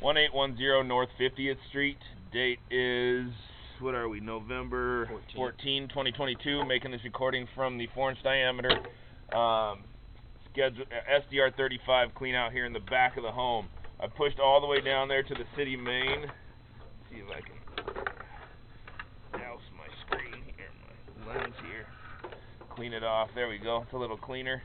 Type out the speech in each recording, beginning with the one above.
1810 North 50th Street. Date is, what are we, November 14, 2022. Making this recording from the 4-inch diameter schedule, SDR 35 clean out here in the back of the home. I pushed all the way down there to the city main. Let's see if I can douse my screen here, my lens here. Clean it off. There we go. It's a little cleaner.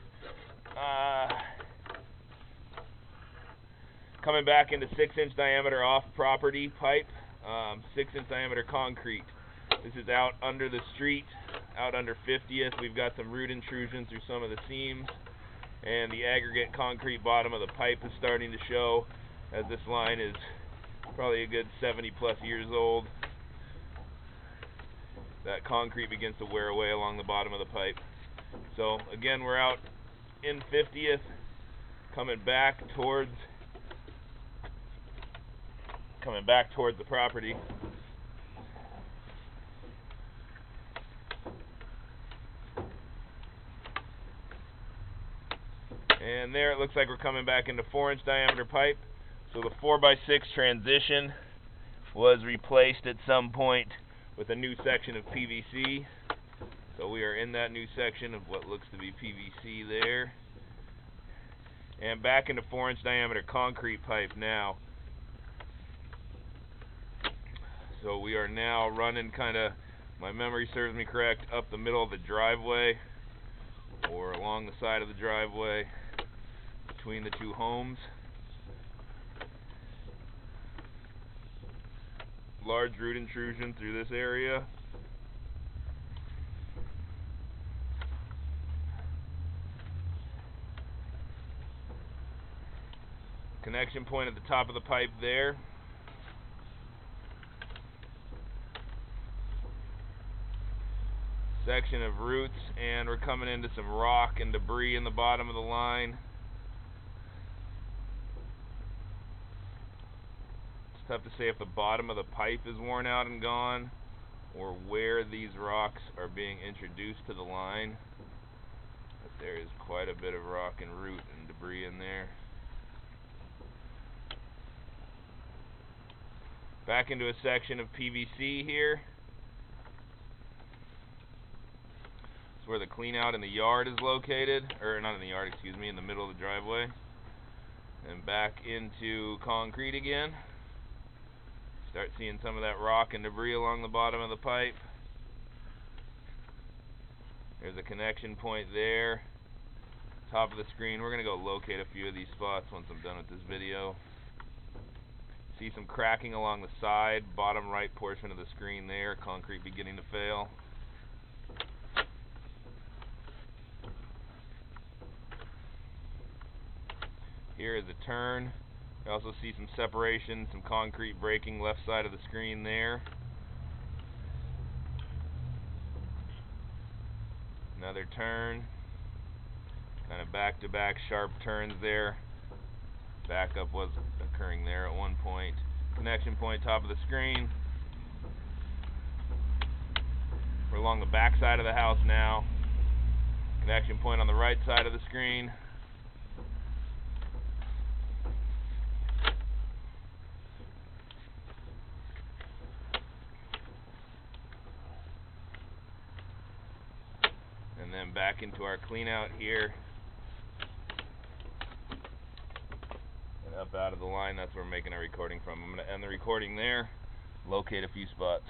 Coming back into 6-inch diameter off-property pipe, 6-inch diameter concrete. This is out under the street, out under 50th. We've got some root intrusion through some of the seams, and the aggregate concrete bottom of the pipe is starting to show, as this line is probably a good 70-plus years old. That concrete begins to wear away along the bottom of the pipe. So again, we're out in 50th, coming back towards the property. And there it looks like we're coming back into 4-inch diameter pipe. So the 4x6 transition was replaced at some point with a new section of PVC. So we are in that new section of what looks to be PVC there. And back into 4-inch diameter concrete pipe now. So we are now running kind of, my memory serves me correct, up the middle of the driveway or along the side of the driveway between the two homes. Large root intrusion through this area. Connection point at the top of the pipe there. Section of roots, and we're coming into some rock and debris in the bottom of the line. It's tough to say if the bottom of the pipe is worn out and gone, or where these rocks are being introduced to the line. But there is quite a bit of rock and root and debris in there. Back into a section of PVC here. It's where the clean out in the yard is located, or not in the yard, excuse me, in the middle of the driveway. And back into concrete again. Start seeing some of that rock and debris along the bottom of the pipe. There's a connection point there. Top of the screen. We're going to go locate a few of these spots once I'm done with this video. See some cracking along the side, bottom right portion of the screen there, concrete beginning to fail. Here is a turn. You also see some separation, some concrete breaking left side of the screen there. Another turn. Kind of back-to-back sharp turns there. Backup was occurring there at one point. Connection point top of the screen. We're along the back side of the house now. Connection point on the right side of the screen. And then back into our clean out here. And up out of the line, that's where we're making our recording from. I'm going to end the recording there, locate a few spots.